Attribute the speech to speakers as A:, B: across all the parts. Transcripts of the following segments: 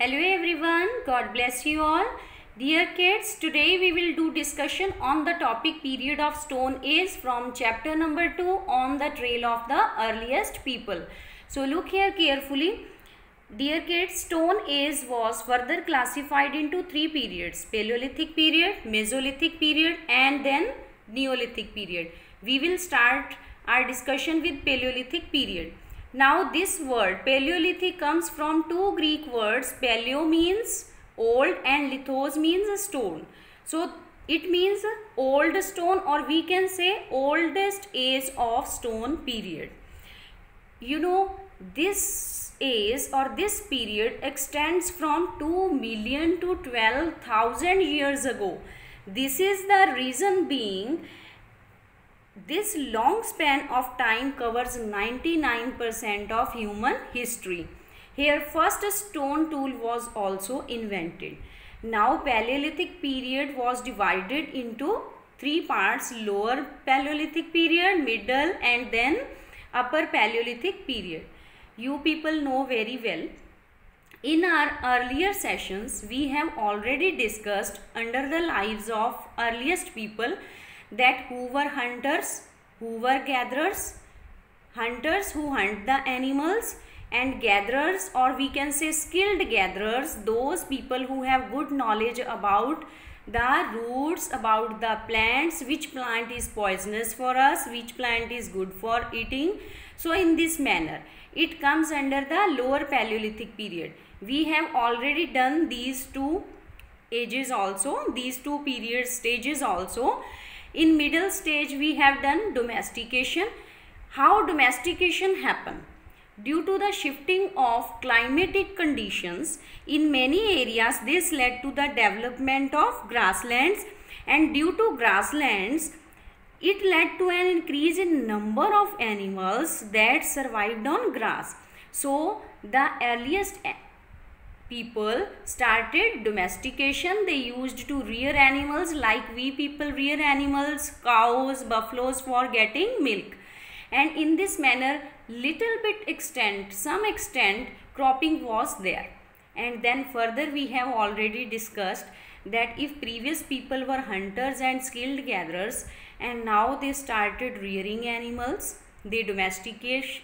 A: Hello everyone, God bless you all. Dear kids, today we will do discussion on the topic period of Stone Age from chapter number 2 on the trail of the earliest people. So look here carefully. Dear kids, Stone Age was further classified into three periods: Paleolithic period, Mesolithic period and then Neolithic period. We will start our discussion with Paleolithic period. Now this word Paleolithic comes from two Greek words. Paleo means old and lithos means stone. So it means old stone, or we can say oldest age of stone period. You know, this age or this period extends from 2 million to 12,000 years ago. This is the reason being this long span of time covers 99% of human history. Here first stone tool was also invented. Now Paleolithic period was divided into three parts: lower Paleolithic period, middle and then upper Paleolithic period. You people know very well. In our earlier sessions we have already discussed under the lives of earliest people that who were hunters, who were gatherers, hunters who hunt the animals, and gatherers, or we can say skilled gatherers, those people who have good knowledge about the roots, about the plants, which plant is poisonous for us, which plant is good for eating. So in this manner it comes under the lower Paleolithic period. We have already done these two ages also, these two period stages also. In middle stage we have done domestication. How domestication happened? Due to the shifting of climatic conditions in many areas, this led to the development of grasslands, and due to grasslands it led to an increase in number of animals that survived on grass. So the earliest people started domestication. They used to rear animals like we people rear animals, cows, buffaloes, for getting milk. And in this manner, little bit extent, some extent cropping was there. And then further we have already discussed that if previous people were hunters and skilled gatherers, and now they started rearing animals, they domesticate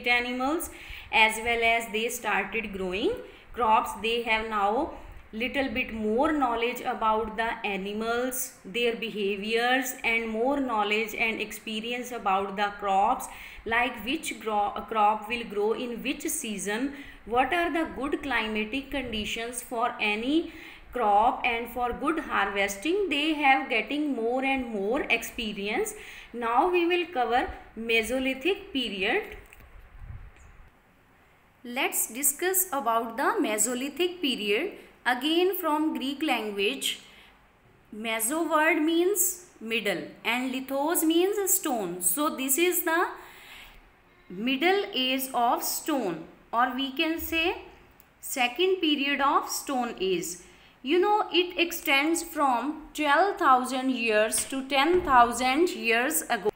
A: animals, as well as they started growing crops. They have now little bit more knowledge about the animals, their behaviors, and more knowledge and experience about the crops, like which crop will grow in which season, what are the good climatic conditions for any crop, and for good harvesting. They have getting more and more experience. Now we will cover Mesolithic period. Let's discuss about the Mesolithic period. Again from Greek language, meso word means middle and lithos means stone. So this is the middle age of stone, or we can say second period of stone age. You know, it extends from 12,000 years to 10,000 years ago.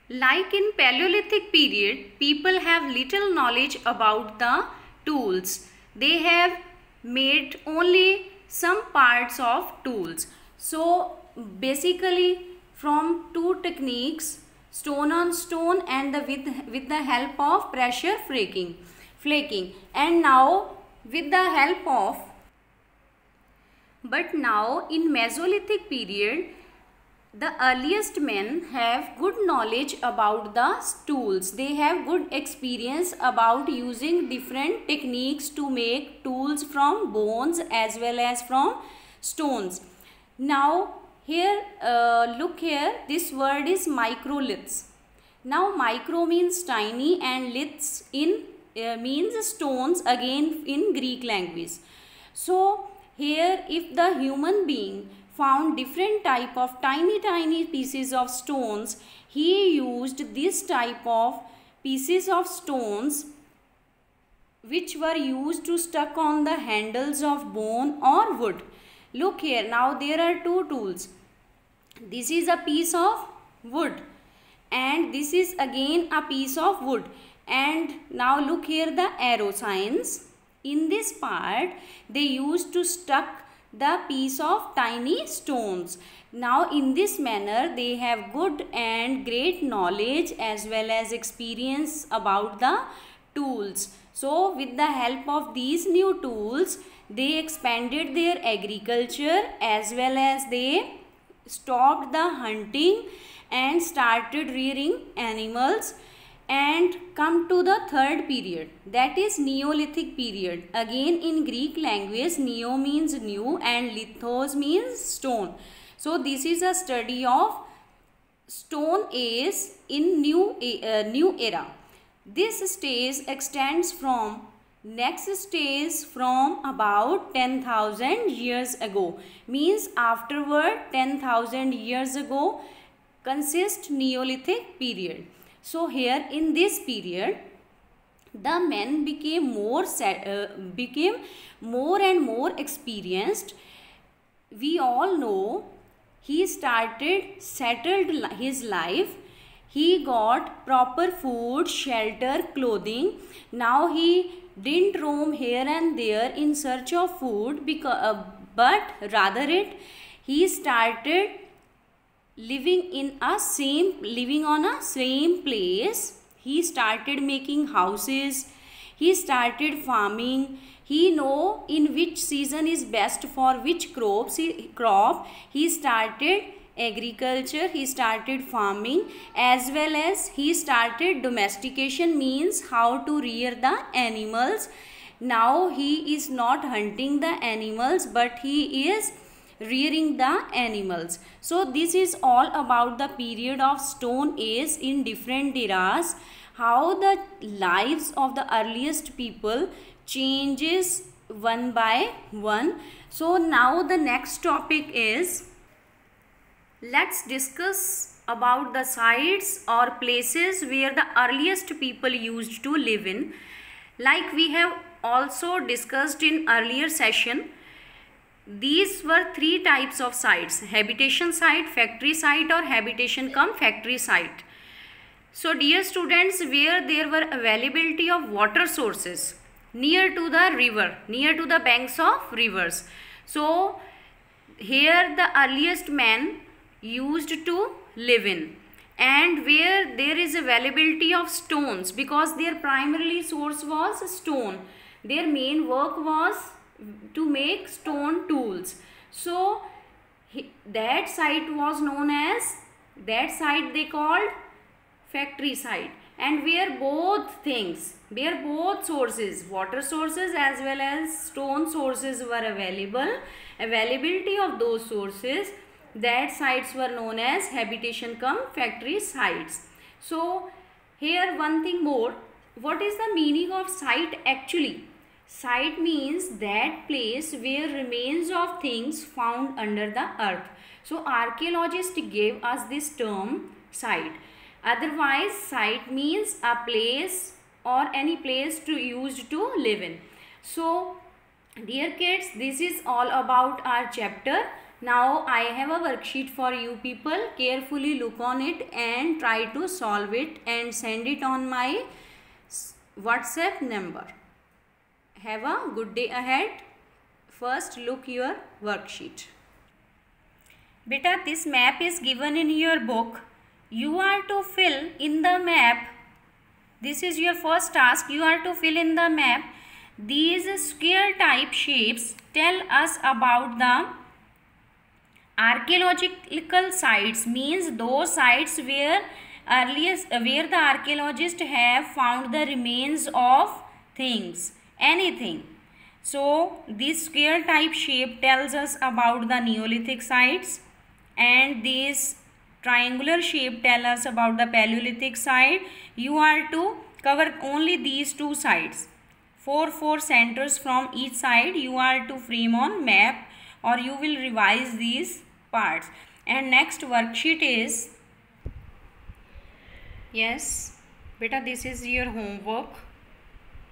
A: Like in Paleolithic period, people have little knowledge about the tools. They have made only some parts of tools. So basically from two techniques, stone on stone and with the help of pressure flaking, and now with the help of, but now in Mesolithic period the earliest men have good knowledge about the tools. They have good experience about using different techniques to make tools from bones as well as from stones. Now here look here, this word is microliths. Now micro means tiny and liths in means stones, again in Greek language. So here if the human being found different type of tiny pieces of stones, he used this type of pieces of stones which were used to stuck on the handles of bone or wood. Look here, now there are two tools. This is a piece of wood and this is again a piece of wood, and now look here the arrow signs. In this part, they used to stuck the piece of tiny stones. Now in this manner, they have good and great knowledge as well as experience about the tools. So with the help of these new tools, they expanded their agriculture as well as they stopped the hunting and started rearing animals. And come to the third period, that is Neolithic period. Again in Greek language, neo means new and lithos means stone. So this is a study of stone age in new era. This stage extends from next stage from about 10,000 years ago. Means afterward 10,000 years ago consists Neolithic period. So here in this period, the men became more and more experienced. We all know he settled his life. He got proper food, shelter, clothing. Now he didn't roam here and there in search of food, but rather he started living on a same place. He started making houses. He started farming. He know in which season is best for which crop. He started agriculture. He started farming as well as he started domestication, means how to rear the animals. Now he is not hunting the animals, but he is rearing the animals. So this is all about the period of Stone Age in different eras, how the lives of the earliest people changes one by one. So now the next topic is, let's discuss about the sites or places where the earliest people used to live in. Like we have also discussed in earlier session, these were three types of sites: habitation site, factory site, or habitation cum factory site. So dear students, where there were availability of water sources near to the river, near to the banks of rivers. So here the earliest men used to live in, and where there is availability of stones, because their primarily source was stone. Their main work was to make stone tools. So that site was known as, that site they called factory site, and where both sources, water sources as well as stone sources were available, availability of those sources, that sites were known as habitation cum factory sites. So here one thing more, what is the meaning of site actually? Site means that place where remains of things found under the earth. So archaeologists gave us this term site. Otherwise site means a place or any place to used to live in. So dear kids, this is all about our chapter. Now I have a worksheet for you people. Carefully look on it and try to solve it and send it on my WhatsApp number. Have a good day ahead. First look your worksheet. Beta, this map is given in your book. You are to fill in the map. This is your first task. You are to fill in the map. These square type shapes tell us about the archaeological sites, means those sites where the archaeologists have found the remains of things, anything. So this square type shape tells us about the Neolithic sites, and this triangular shape tells us about the Paleolithic site. You are to cover only these two sides. 4 centers from each side you are to frame on map, or you will revise these parts. And next worksheet is, yes beta, this is your homework.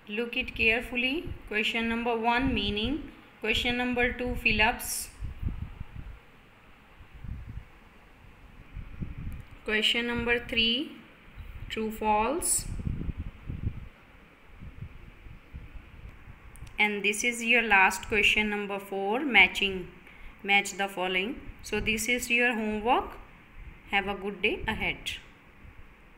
A: Look it carefully. Question number 1, meaning. Question number 2, fill-ups. Question number 3, true false. and this is your last question number 4, match the following. So this is your homework. Have a good day ahead.